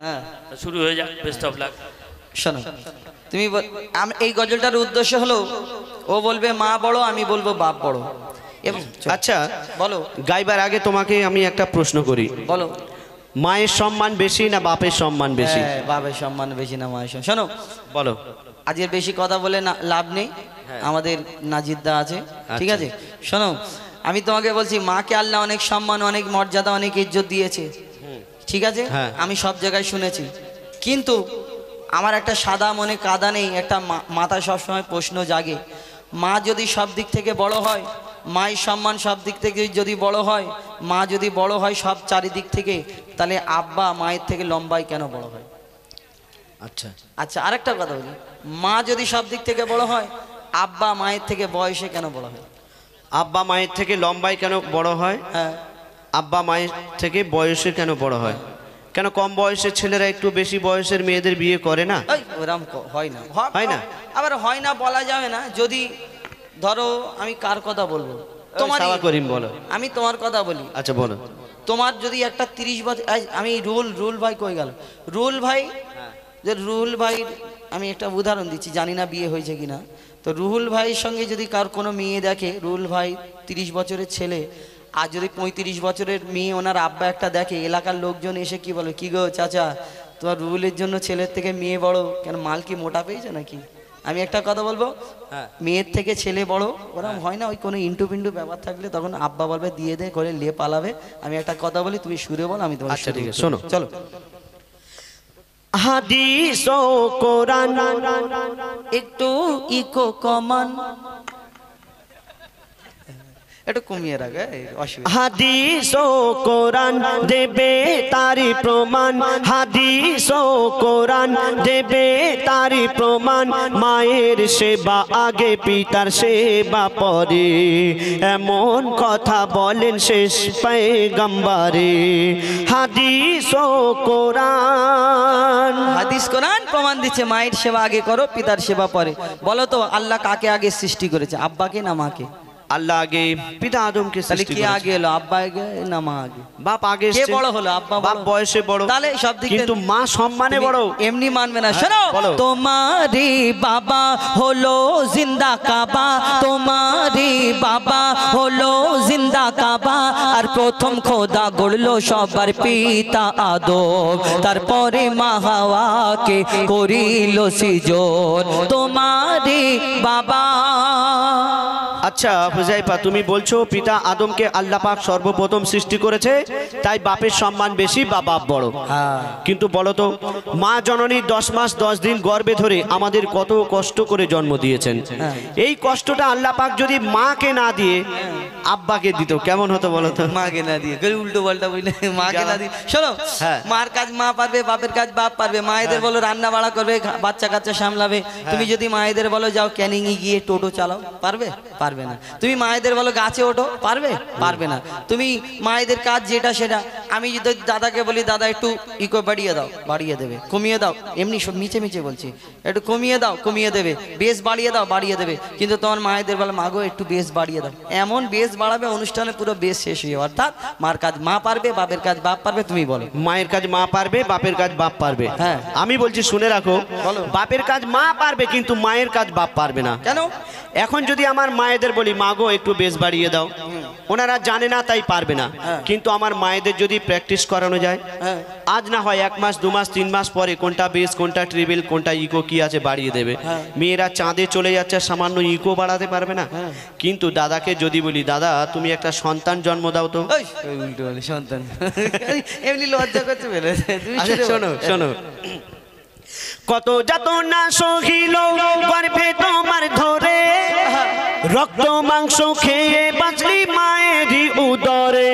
হ্যাঁ শুরু হয়ে যাক, বেস্ট অফ লাক। শোনো, তুমি এই গজলটার উদ্দেশ্য হলো ও বলবে মা বড়, আমি বলবো বাপ বড়। এবং আচ্ছা বলো, গাইবার আগে তোমাকে আমি একটা প্রশ্ন করি, বলো মায়ের সম্মান বেশি না বাপের সম্মান বেশি? হ্যাঁ, বাপের সম্মান বেশি না মায়ের সম্মান? শোনো, বলো। আজকের বেশি কথা বলে লাভ নেই, আমাদের নাজিদদা আছে, ঠিক আছে? শোনো, আমি তোমাকে বলছি মাকে আল্লাহ অনেক সম্মান, অনেক মর্যাদা, অনেক ইজ্জত দিয়েছে, ঠিক আছে? হ্যাঁ। আমি সব জায়গায় শুনেছি, কিন্তু আমার একটা সাদা মনে কাদা নেই, একটা মাথায় সবসময় প্রশ্ন জাগে, মা যদি সব দিক থেকে বড় হয়, মায়ের সম্মান সব দিক থেকে যদি বড় হয়, মা যদি বড় হয় সব চারিদিক থেকে, তাহলে আব্বা মায়ের থেকে লম্বায় কেন বড় হয়? আচ্ছা আচ্ছা, আরেকটা কথা বলি, মা যদি সব দিক থেকে বড় হয়, আব্বা মায়ের থেকে বয়সে কেন বড় হয়? আব্বা মায়ের থেকে লম্বায় কেন বড় হয়? হ্যাঁ, আব্বা মায়ের থেকে বয়সে কেন বড় হয়? কেন কম বয়সের ছেলেরা একটু বেশি বয়সের মেয়েদের বিয়ে করে না? ওরকম হয় না, হয় না? আবার হয় না বলা যাবে না। যদি ধরো, আমি কার কথা বলবো? তোমার সাওয়া করিম বলো। আমি তোমার কথা বলি। আচ্ছা বলো। তোমার যদি একটা 30 বছর, আমি রুল ভাই কই গেল? রুল ভাই, যে রুল ভাই, আমি একটা উদাহরণ দিচ্ছি, জানি না বিয়ে হয়েছে কিনা। তো রুহুল ভাইয়ের সঙ্গে যদি কার কোনো মেয়ে দেখে, রুহুল ভাই 30 বছরের ছেলে, আর যদি 35 বছরের মেয়ে ওনার আব্বা একটা দেখে, এলাকার লোকজন এসে কি বলে, কি গো চাচা, তোমার রুহুলের জন্য ছেলের থেকে মেয়ে বড় কেন? মাল কি মোটা পেয়েছো নাকি? আমি একটা কথা বলবো, মেয়ের থেকে ছেলে বড় ওরকম হয় না। ওই কোনো ইন্টু পিন্টু ব্যাপার থাকলে তখন আব্বা বলবে দিয়ে দে করে লে পালাবে। আমি একটা কথা বলি, তুমি সুরে বল, আমি তোমার আচ্ছা, ঠিক আছে, শোনো, চলো। হাদিস ও কোরআন একটু ইকো কমান, একটু কমিয়ে রাখে, অসুবিধা। হাদিস ও কোরআন দেবে তারি প্রমাণ, হাদিস ও কোরআন দেবে তারি প্রমাণ, মায়ের সেবা আগে পিতার সেবা পরে, এমন কথা বলেন শেষ পয়গম্বরে। হাদিস ও কোরআন, হাদিস কোরআন প্রমাণ দিচ্ছে মায়ের সেবা আগে করো, পিতার সেবা পরে। বলো তো, আল্লাহ কাকে আগে সৃষ্টি করেছে, আব্বাকে না মাকে? আল্লাহ আগে পিতা আদমকে তাহলে সৃষ্টি কি করেছে। আগে এলো, আব্বা আগে না মা আগে? বাপ আগে কে এসেছে। বড় হলো? আব্বা বাপ বড়। বয়সে বড়, তাহলে সব দিক কিন্তু মা সম্মানে বড়। এমনি মানবে না। শোনো, বলো। তোমারি বাবা হলো জিন্দা কাবা, তোমারি বাবা হলো জিন্দা কাবা, আর প্রথম খোদা গড়লো সবার পিতা আদম, তারপরে মা হাওয়াকে করিল সৃজন, তোমারি বাবা। আচ্ছা হুজাইফা, তুমি বলছো পিতা আদমকে আল্লাহ পাক সর্বপ্রথম সৃষ্টি করেছে, তাই বাপের সম্মান বেশি বা বাপ বড়। কিন্তু বলো তো, মা জননী 10 মাস 10 দিন গর্ভে ধরে আমাদের কত কষ্ট করে জন্ম দিয়েছেন, এই কষ্টটা আল্লাহ পাক যদি মাকে না দিয়ে আব্বাকে দিত কেমন হতো বলো তো? মাকে না দিয়ে উল্টো পাল্টা বলে, মাকে না দিয়ে। শোনো, হ্যাঁ। মার কাজ মা পারবে, বাপের কাজ বাপ পারবে। মায়েদের বলো রান্না বাড়া করবে, বাচ্চা কাচ্চা সামলাবে। তুমি যদি মায়েদের বলো যাও ক্যানিং এ গিয়ে টোটো চালাও, পারবে? পারবে না। তুমি মায়েদের বলো গাছে ওঠো, পারবে? পারবে না। তুমি মায়েদের কাজ যেটা সেটা, আমি যদি দাদাকে বলি দাদা একটু ইকো বাড়িয়ে দাও, বাড়িয়ে দেবে। কমিয়ে দাও, এমনি সব মিছে মিছে বলছি, একটু কমিয়ে দাও, কমিয়ে দেবে। বেশ বাড়িয়ে দাও, বাড়িয়ে দেবে। কিন্তু তোমার মায়েদের বলো মাগো একটু বেশ বাড়িয়ে দাও, এমন বেশ বাড়াবে অনুষ্ঠানে পুরো বেশ শেষ হয়ে যাবে। অর্থাৎ মার কাজ মা পারবে, বাপের কাজ বাপ পারবে। তুমি বলো। মায়ের কাজ মা পারবে, বাপের কাজ বাপ পারবে। হ্যাঁ। আমি বলছি শুনে রাখো, বলো। বাপের কাজ মা পারবে কিন্তু মায়ের কাজ বাপ পারবে না। কেন? এখন যদি আমার মায়েদের বলি মাগো একটু বেশ বাড়িয়ে দাও, ওনারা জানে না তাই পারবে না। কিন্তু আমার মায়েদের যদি প্র্যাকটিস করানো যায়, আজ না হয় 1 মাস 2 মাস 3 মাস পরে কোনটা বেস কোনটা ট্রিবল কোনটা ইকো কি আছে বাড়িয়ে দেবে। মেয়েরা চাঁদে চলে যাচ্ছে, সামান্য ইকো বাড়াতে পারবে না। কিন্তু দাদাকে যদি বলি দাদা তুমি একটা সন্তান জন্ম দাও তো, উল্টো বলে সন্তান, এমনি লজ্জা করছে বলে। আচ্ছা শোনো শোনো, কত যাতনা সহিল গর্ভে তোমার ধরে, রক্ত মাংস খেয়ে বাঁচলি মায়েরই উদরে,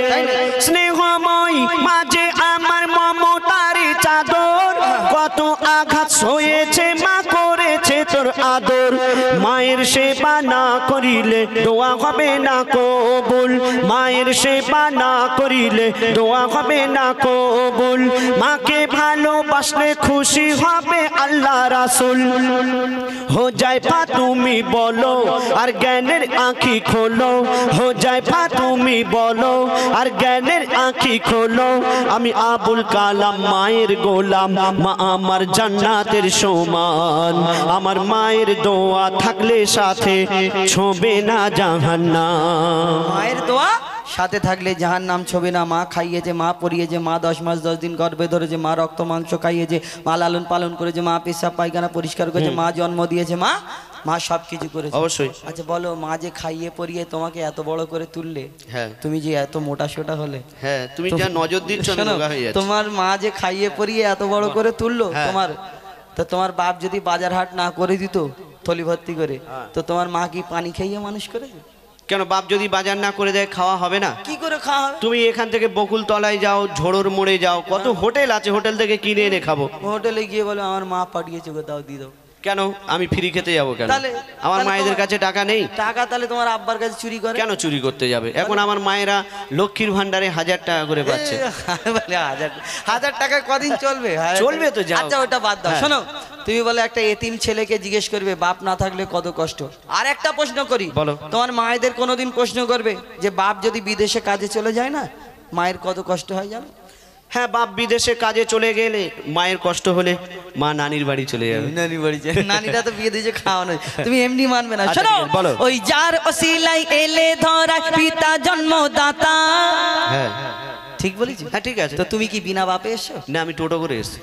স্নেহময় মাঝে আমার মমতারি চাদর, কত আঘাত সয়েছে মা করেছে তোর আদর, মায়ের মায়ের সেবা না করিলে দোয়া হবে না কবুল, মায়ের সেবা না করিলে দোয়া হবে না কবুল। মাকে ভালোবাসলে খুশি হবে আল্লাহ রাসূল। হো জায়ফা তুমি বলো আর জ্ঞানের আঁখি খোলো, হো জায়ফা তুমি বলো আর জ্ঞানের আঁখি খোলো। আমি আবুল কালাম মায়ের গোলাম, মা আমার জান্নাতের সমান। আমার মায়ের দোয়া থাকলে সাথে ছোঁবে না জাহান্নাম। মায়ের দোয়া সাথে থাকলে জাহান্নাম ছবে না। মা খাইয়েছে, মা পরিয়েছে, মা 10 মাস 10 দিন গর্ভে ধরেছে, মা রক্ত মাংস খাইয়েছে, মা লালন পালন করেছে, মা পেশাব পায়খানা পরিষ্কার করেছে, মা জন্ম দিয়েছে, মা সব কিছু করেছে অবশ্যই। আচ্ছা বলো, মা যে খাইয়ে পরিয়ে তোমাকে এত বড় করে তুললে, হ্যাঁ তুমি যে এত মোটা সোটা হলে, হ্যাঁ তুমি যা নজর দিচ্ছ না শোনো, রোগা হয়ে যাচ্ছে। তোমার মা যে খাইয়ে পরিয়ে এত বড় করে তুললো, হ্যাঁ। তোমার বাপ যদি বাজার হাট না করে দিত থলি ভর্তি করে, তো তোমার মা কি পানি খাইয়ে মানুষ করেছে? কেন বাপ যদি বাজার না করে দেয় খাওয়া হবে না? কি করে খাওয়া হবে? তুমি এখান থেকে বকুল তলায় যাও, ঝোড়োর মোড়ে যাও, কত হোটেল আছে, হোটেল থেকে কিনে এনে খাবো। হোটেলে গিয়ে বলে আমার মা পাঠিয়েছে, কোথাও দিয়ে দাও। কেন আমি ফ্রি খেতে যাবো কেন? তাহলে আমার মায়েদের কাছে টাকা নেই? টাকা তাহলে তোমার আব্বার কাছে চুরি করে? কেন চুরি করতে যাবে? এখন আমার মায়েরা লক্ষ্মীর ভান্ডারে 1000 টাকা করে পাচ্ছে। বলে 1000 টাকায় কদিন চলবে? চলবে তো, যাও। আচ্ছা ওটা বাদ দাও। হ্যাঁ। শোনো, তুমি বলে একটা এতিম ছেলেকে জিজ্ঞেস করবে বাপ না থাকলে কত কষ্ট। আর একটা প্রশ্ন করি, বলো। তোমার মায়েদের কোনোদিন প্রশ্ন করবে যে বাপ যদি বিদেশে কাজে চলে যায় না, মায়ের কত কষ্ট হয় জানো? হ্যাঁ, বাপ বিদেশে কাজে চলে গেলে মায়ের কষ্ট হলে মা নানির বাড়ি চলে যাবে। নানি বাড়ি যায়, নানিরা তো বিয়ে দিয়েছে খাওয়ানো, তুমি এমনি মানবে না। আচ্ছা, শোনো, ঠিক আছে, বলো। ওই যার ওসিলাই এলে ধরা পিতা জন্মদাতা। হ্যাঁ ঠিক বলেছি? হ্যাঁ ঠিক আছে। তো তুমি কি বিনা বাপে এসছো? না আমি টোটো করে এসেছি।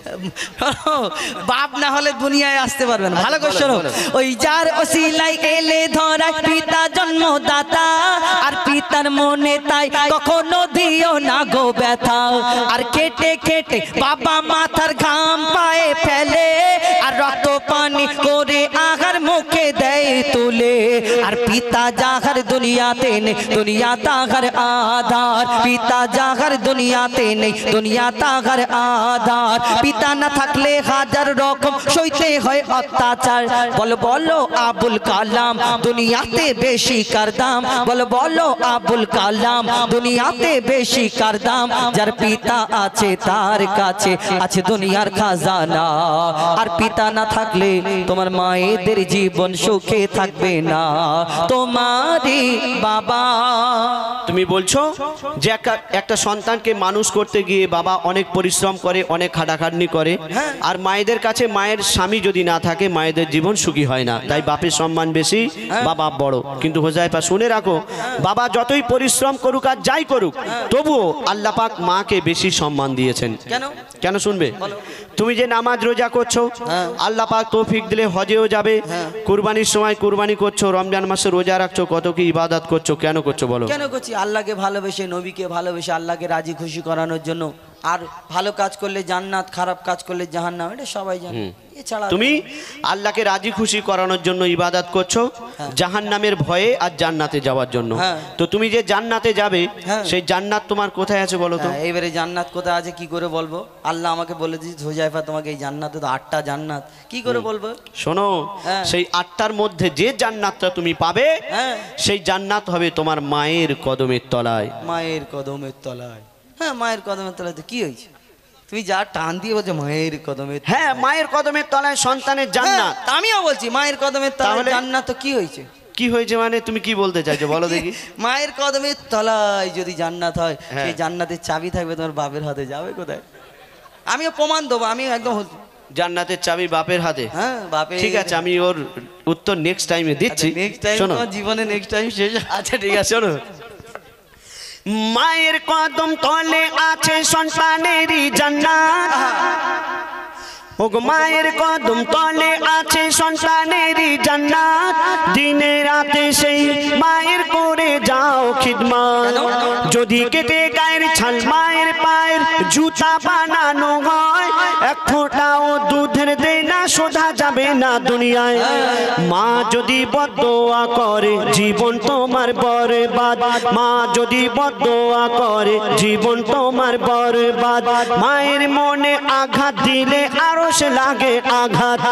বাপ না হলে দুনিয়ায় আসতে পারবে না। ভালো করে বলো, শোনো, বলো। ওই যার ওসিলাই এলে ধরা পিতা জন্মদাতা, আর পিতার মনে তাই কখনো দিও না গো ব্যথা। আর কেটে কেটে বাবা মাথার ঘাম পায়ে ফেলে, আর রক্ত পানি করে আহার মুখে দেয় তুলে। আর পিতা যাহার দুনিয়াতে নেই, দুনিয়া তাহার আধার। পিতা যাহার দুনিয়াতে নেই, দুনিয়া তাহার আধার। পিতা না থাকলে হাজার রকম সইতে হয় অত্যাচার। বলো বলো আবুল কালাম দুনিয়াতে বেশি কার দাম। বলো বলো আবুল কালাম দুনিয়াতে বেশি কার দাম। যার পিতা আছে তার কাছে আছে দুনিয়ার খাজানা। আর পিতা না থাকলে তোমার মায়েদের জীবন সুখে থাকবে না। তোমারই বাবা। তুমি বলছো যে একটা সন্তানকে মানুষ করতে গিয়ে বাবা অনেক পরিশ্রম করে, অনেক খাটাখাটনি করে, আর মায়েদের কাছে মায়ের স্বামী যদি না থাকে মায়েদের জীবন সুখী হয় না। তাই বাপের সম্মান বেশি, বাবা বড়। কিন্তু হোজাইফা শুনে রাখো, বাবা যতই পরিশ্রম করুক আর যাই করুক, তবুও আল্লাহ পাক মাকে বেশি সম্মান দিয়েছেন। কেন? কেন শুনবে? তুমি যে নামাজ রোজা করছো, আল্লাহ পাক তৌফিক দিলে হজেও যাবে, কুরবানির সময় কুরবানি করছো, রমজান মাসে রোজা রাখছো, কত কি ইবাদত করছো, কেন করছো বলো? কেন করছি? আল্লাহকে ভালোবেসে, নবীকে ভালোবেসে, আল্লাহকে রাজি খুশি করানোর জন্য। আর ভালো কাজ করলে জান্নাত, খারাপ কাজ করলে জাহান্নাম, এটা সবাই জানে। এছাড়া তুমি আল্লাহকে রাজি খুশি করানোর জন্য ইবাদত করছো, জাহান্নামের ভয়ে আর জান্নাতে যাওয়ার জন্য। তো তুমি যে জান্নাতে যাবে, সেই জান্নাত তোমার কোথায় আছে বলো তো? এইবারে জান্নাত কোথায় আছে কি করে বলবো? আল্লাহ আমাকে বলে দিয়েছে হোজাইফা তোমাকে এই জান্নাতে তো 8টা জান্নাত, কি করে বলবো? শোনো, সেই 8টার মধ্যে যে জান্নাতটা তুমি পাবে, সেই জান্নাত হবে তোমার মায়ের কদমের তলায়। মায়ের কদমের তলায়? হ্যাঁ, মায়ের কদমের তলায় তো কি হয়েছে? তুমি যা টান দিয়ে বলছো মায়ের কদমের। হ্যাঁ, মায়ের কদমের তলায় সন্তানের জান্নাত। আমিও বলছি মায়ের কদমের তলায় তাহলে জান্নাত, তো কি হয়েছে? কি হয়েছে মানে তুমি কি বলতে চাইছো বলো দেখি? মায়ের কদমের তলায় যদি জান্নাত হয়, সেই জান্নাতের চাবি থাকবে তোমার বাপের হাতে, যাবে কোথায়? আমিও প্রমাণ দেবো, আমি একদম জান্নাতের চাবি বাপের হাতে। হ্যাঁ, বাপের। ঠিক আছে, আমি ওর উত্তর নেক্সট টাইমে দিচ্ছি। নেক্সট টাইম শোনো, তোমার জীবনে নেক্সট টাইম শেষ। আচ্ছা ঠিক আছে, শোনো। মায়ের কদম তলে আছে সন্তানেরই জান্নাত। ওগো মায়ের কদম তলে আছে সন্তানেরই জান্নাত। দিনে রাতে সেই মায়ের করে যাও খিদমত। যদি কেটে গায়ের ছাল মায়ের পায়ের জুতা বানানো হয়, এক ফোঁটাও দুধের দেয় না শোধা যাবে না দুনিয়ায়। মা যদি বদদোয়া করে জীবন তোমার বরবাদ, মা যদি বদদোয়া করে জীবন তোমার বরবাদ। মায়ের মনে আঘাত দিলে আরো সে লাগে আঘাত।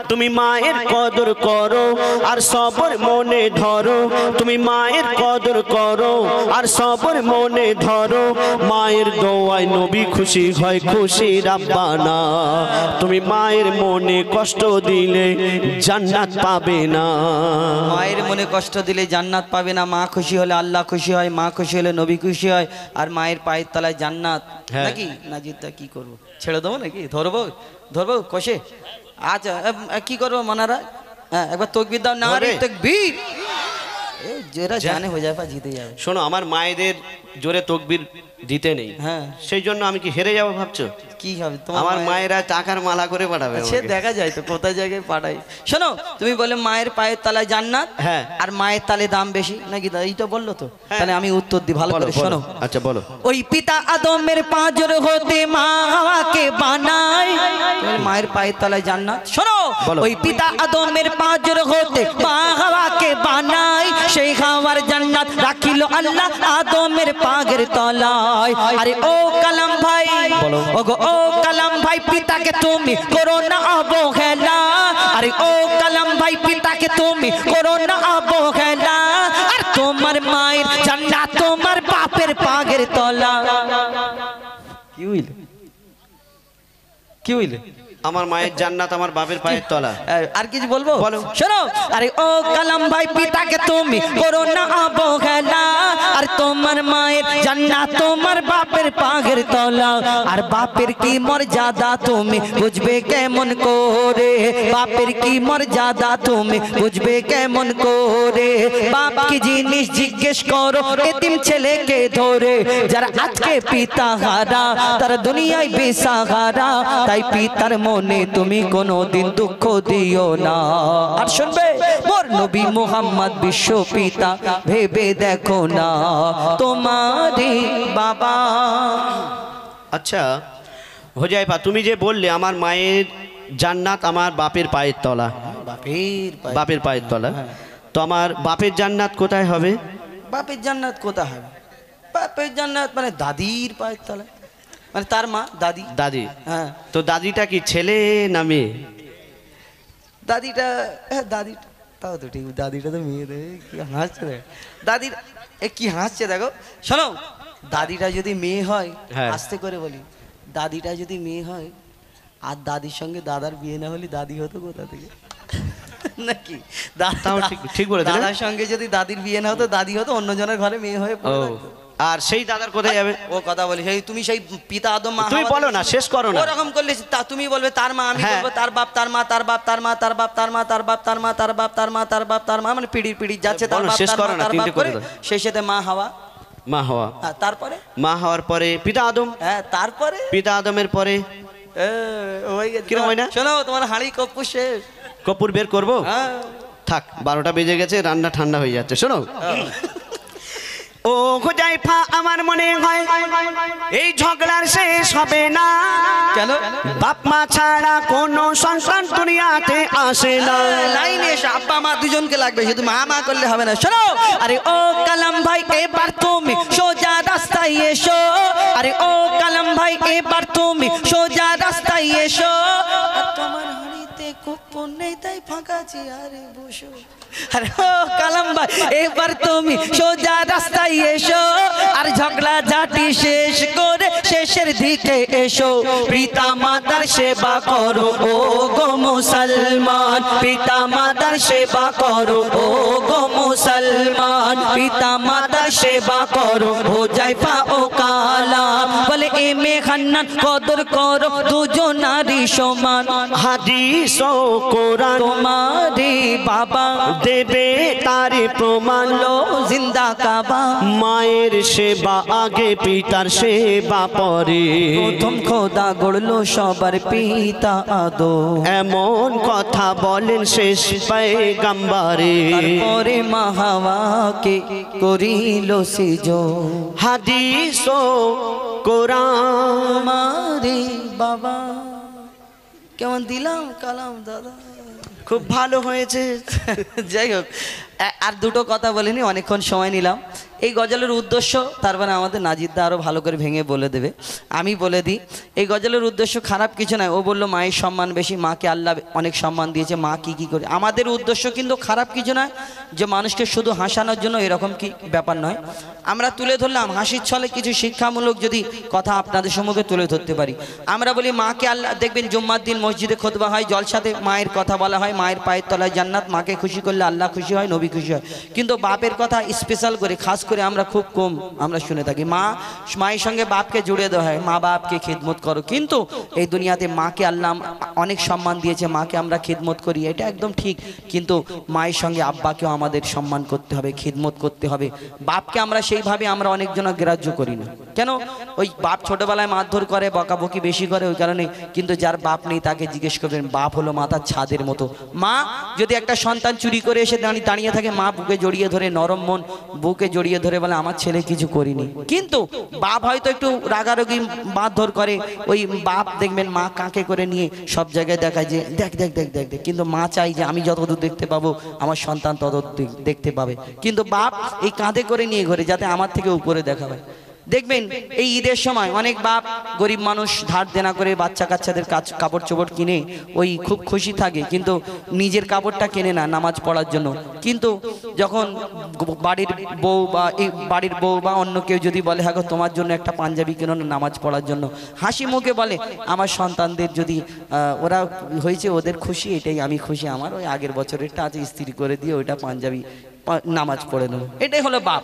তুমি মায়ের কদর করো আর সবর মনে ধরো, তুমি মায়ের কদর করো আর সবর মনে ধরো। মায়ের দোয়ায় নবী খুশি হয়, খুশি রাব্বানা। তুমি মায়ের মনে কষ্ট দিলে জান্নাত পাবে না। মায়ের মনে কষ্ট দিলে জান্নাত পাবে না। মা খুশি হলে আল্লাহ খুশি হয়, মা খুশি হলে নবী খুশি হয়, আর মায়ের পায়ের তলায় জান্নাত। হ্যাঁ। নাকি নাজিদটা কি করবো, ছেড়ে দেবো নাকি? ধরবো ধরবো কষে। আচ্ছা কি করবো মনারা? হ্যাঁ একবার তকবীর দাও, না রে তকবীর। যেটা জানে হয়ে যাবে, জিতে যাবে। শোনো, আমার মায়েদের জোরে তকবীর দিতে নেই, হ্যাঁ সেই জন্য আমি কি হেরে যাবো ভাবছো? কি হবে আমার মায়েরা টাকার মালা করে পাঠাবে সে আমাকে। দেখা যায় তো কোথায় জায়গায় পাঠাই। শোনো, তুমি বলে মায়ের পায়ের তলায় জান্নাত, হ্যাঁ। আর মায়ের তালে দাম বেশি নাকি? এইটা বললো তো, তাহলে আমি উত্তর দিই ভালো বলো, করে। বলো। শোনো, আচ্ছা বলো। ওই পিতা আদমের পাঁজর হতে মা হাওয়াকে বানায়, মায়ের পায়ের তলায় জান্নাত। শোনো, বলো। ওই পিতা আদমের পাঁজর হতে মা হাওয়াকে বানায়, সেই হাওয়ার জান্নাত রাখিল আল্লাহ আদমের পাগের তলায়। আরে ও কালাম ভাই, ওগো ও কালাম ভাই, পিতাকে তুমি করো না অবহেলা। আরে ও কালাম ভাই, পিতাকে তুমি করো না অবহেলা। আর তোমার মায়ের জান্নাত তোমার বাপের পাগের তলা। কি হইল, কি হইল? আমার মায়ের জান্নাত আমার বাপের পায়ের তলা। আর কিছু বলবো? বলো। শোনো, আরে ও কালাম ভাই, পিতাকে তুমি করো না অবহেলা। আর তোমার মায়ের জান্নাত তোমার বাপের পাগের তলা। আর বাপের কি মর্যাদা তুমি বুঝবে কেমন করে? বাপের কি মর্যাদা তুমি বুঝবে কেমন করে? বাপ কি জিনিস জিজ্ঞেস করো এতিম ছেলেকে ধরে। যারা আজকে পিতা হারা তার দুনিয়ায় বেসাহারা। তাই পিতার মনে তুমি কোনোদিন দুঃখ দিও না। আর শুনবে, মোর নবী মুহাম্মদ বিশ্ব পিতা ভেবে দেখো না তোমারই বাবা। আচ্ছা হোজাইফা, তুমি যে বললে আমার মায়ের জান্নাত আমার বাপের পায়ের তলা, বাপের পায়ের তলা, তো আমার বাপের জান্নাত কোথায় হবে? বাপের জান্নাত কোথায় হবে? বাপের জান্নাত মানে দাদির পায়ের তলায়, মানে তার মা দাদি। দাদি, হ্যাঁ। তো দাদিটা কি ছেলে না মেয়ে? দাদিটা, হ্যাঁ দাদিটা তাও তো ঠিক, দাদিটা তো মেয়ে। কি হাসছে দেখো দাদির, কি হাসছে দেখো। শোনো, দাদিটা যদি মেয়ে হয়, হ্যাঁ। আস্তে করে বলি, দাদিটা যদি মেয়ে হয় আর দাদির সঙ্গে দাদার বিয়ে না হলে দাদি হতো কোথা থেকে? নাকি তাও ঠিক বলে দিলে। দাদার সঙ্গে যদি দাদির বিয়ে না হতো, দাদি হতো অন্যজনের ঘরে মেয়ে হয়ে পড়ে ও, থাকতো। আর সেই দাদার কোথায় যাবে? ও কথা বলি, সেই তুমি সেই পিতা আদম মা তুমি হাওয়া বলো না, শেষ করো না। ওরকম করলে তুমি বলবে তার মা, আমি হ্যাঁ। বলবো তার বাপ, তার মা, তার বাপ, তার মা, তার বাপ, তার মা, তার বাপ, তার মা, তার বাপ, তার মা, তার বাপ, তার মা, মানে পিড়ি পিড়ি যাচ্ছে তার বলো, বাপ, শেষ তার করো মা, না, তার তিনটে বাপ করে করে দাও। শেষেতে মা হাওয়া। মা হওয়া, হ্যাঁ, তারপরে মা হওয়ার পরে পিতা আদম, হ্যাঁ তারপরে পিতা আদমের পরে হয়ে গেছে। কিরম হয় না? শোনো, তোমার হাঁড়ি কপ্পু শেষ। কপুর বের করবো? হ্যাঁ। থাক, 12টা বেজে গেছে, রান্না ঠান্ডা হয়ে যাচ্ছে। শোনো, ও হোজাইফা, আমার মনে হয় এই ঝগড়ার শেষ হবে না। কেন? বাপ মা ছাড়া কোনো সন্তান দুনিয়াতে আসে না। লাইনে এসে আব্বা মা দুজনকে লাগবে, শুধু মা মা করলে হবে না। শোনো, আরে ও কালাম ভাই, এবার তুমি সোজা রাস্তায় এসো। আরে ও কালাম ভাই, এবার তুমি সোজা রাস্তায় এসো। আর তোমার হাঁড়িতে কুপন নেই, তাই ফাঁকা চেয়ারে বসো। আরে ও কালাম ভাই, এবার তুমি সোজা রাস্তায় এসো। আর ঝগড়া ঝাঁটি শেষ করে শেষের দিকে এসো। পিতা মাতার সেবা করো ও গো মুসলমান, পিতা মাতার সেবা করো ও গো মুসলমান, পিতা মাতার সেবা করো। হোজাইফা ও কালাম বলে এমে খান্নান কদর করো দুজনারই সমান। হাদিস ও কোরআন তোমারই বাবা দেবে তারে প্রমাণ। লো জিন্দা কাবা, মায়ের সেবা আগে, পিতার সেবা পরে। প্রথম খোদা গড়লো সবার পিতা আদম। এমন কথা বলেন শেষ পয়গম্বরে। তারপরে মা হাওয়াকে করিল সিজদা। হাদিস ও কোরআন তোমারই বাবা। কেমন দিলাম কালাম দাদা? খুব ভালো হয়েছে। যাই হোক, আর দুটো কথা বলিনি, অনেকক্ষণ সময় নিলাম। এই গজলের উদ্দেশ্য তারপরে আমাদের নাজিদদা আরও ভালো করে ভেঙে বলে দেবে, আমি বলে দিই। এই গজলের উদ্দেশ্য খারাপ কিছু নয়। ও বললো মায়ের সম্মান বেশি, মাকে আল্লাহ অনেক সম্মান দিয়েছে, মা কী করে। আমাদের উদ্দেশ্য কিন্তু খারাপ কিছু নয়, যে মানুষকে শুধু হাসানোর জন্য এরকম কি ব্যাপার নয়। আমরা তুলে ধরলাম হাসির ছলে কিছু শিক্ষামূলক যদি কথা আপনাদের সম্মুখে তুলে ধরতে পারি। আমরা বলি মাকে আল্লাহ, দেখবেন জুম্মার দিন মসজিদে খুতবা হয়, জলসাতে মায়ের কথা বলা হয়, মায়ের পায়ের তলায় জান্নাত, মাকে খুশি করলে আল্লাহ খুশি হয়, নবী খুশি হয়। কিন্তু বাপের কথা স্পেশাল করে খাস করে আমরা খুব কম আমরা শুনে থাকি। মায়ের সঙ্গে বাপকে জুড়ে দেওয়া হয়, মা বাপকে খিদমত করো। কিন্তু এই দুনিয়াতে মাকে আল্লাহ অনেক সম্মান দিয়েছে, মাকে আমরা খিদমত করি, এটা একদম ঠিক। কিন্তু মায়ের সঙ্গে আব্বাকেও আমাদের সম্মান করতে হবে, খিদমত করতে হবে। বাপকে আমরা সেইভাবে আমরা অনেকজন গ্রাহ্য করি না। কেন? ওই বাপ ছোটবেলায় মারধর করে, বকাবকি বেশি করে, ওই কারণে। কিন্তু যার বাপ নেই তাকে জিজ্ঞেস করবেন, বাপ হলো মাথার ছাদের মতো। মা যদি একটা সন্তান চুরি করে এসে দাঁড়িয়ে থাকে, মা বুকে জড়িয়ে ধরে, নরম মন বুকে জড়িয়ে ধরে বলে আমার ছেলে কিছু করিনি। কিন্তু বাপ হয়তো একটু রাগারাগি মারধর করে, ওই বাপ দেখবেন মা কাঁকে করে নিয়ে সব জায়গায় দেখায় যে দেখ দেখ দেখ দেখ দেখ। কিন্তু মা চাই যে আমি যতদূর দেখতে পাবো আমার সন্তান ততদূর দেখতে পাবে। কিন্তু বাপ এই কাঁধে করে নিয়ে ঘরে যাতে আমার থেকে উপরে দেখা হয়। দেখবেন এই ঈদের সময় অনেক বাপ গরিব মানুষ ধার দেনা করে বাচ্চা কাচ্চাদের কাপড় চোপড় কিনে ওই খুব খুশি থাকে, কিন্তু নিজের কাপড়টা কেনে না নামাজ পড়ার জন্য। কিন্তু যখন বাড়ির বউ বা অন্য কেউ যদি বলে হ্যাঁ গো তোমার জন্য একটা পাঞ্জাবি কেন না নামাজ পড়ার জন্য, হাসি মুখে বলে আমার সন্তানদের যদি ওরা হয়েছে ওদের খুশি, এটাই আমি খুশি, আমার ওই আগের বছরেরটা আছে ইস্ত্রি করে দিয়ে ওইটা পাঞ্জাবি নামাজ পড়ে নেবো। এটাই হলো বাপ।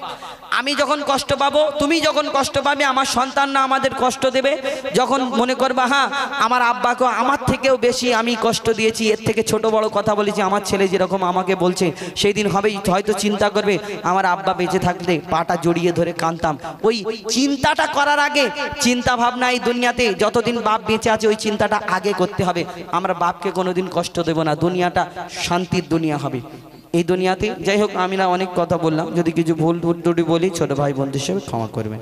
আমি যখন কষ্ট পাবো, তুমি যখন কষ্ট পাবে, আমার সন্তান না আমাদের কষ্ট দেবে। যখন মনে করবা হ্যাঁ আমার আব্বাকে আমার থেকেও বেশি আমি কষ্ট দিয়েছি, এর থেকে ছোট বড় কথা বলেছি, আমার ছেলে যেরকম আমাকে বলছে, সেই দিন হবেই হয়তো চিন্তা করবে আমার আব্বা বেঁচে থাকলে পাটা জড়িয়ে ধরে কাঁদতাম। ওই চিন্তাটা করার আগে, চিন্তা ভাবনা এই দুনিয়াতে যতদিন বাপ বেঁচে আছে ওই চিন্তাটা আগে করতে হবে। আমরা বাপকে কোনোদিন কষ্ট দেব না, দুনিয়াটা শান্তির দুনিয়া হবে এই দুনিয়াতে। যাই হোক, আমি না অনেক কথা বললাম, যদি কিছু ভুল ত্রুটি বলি ছোট ভাই বোনদের হিসেবে ক্ষমা করবেন।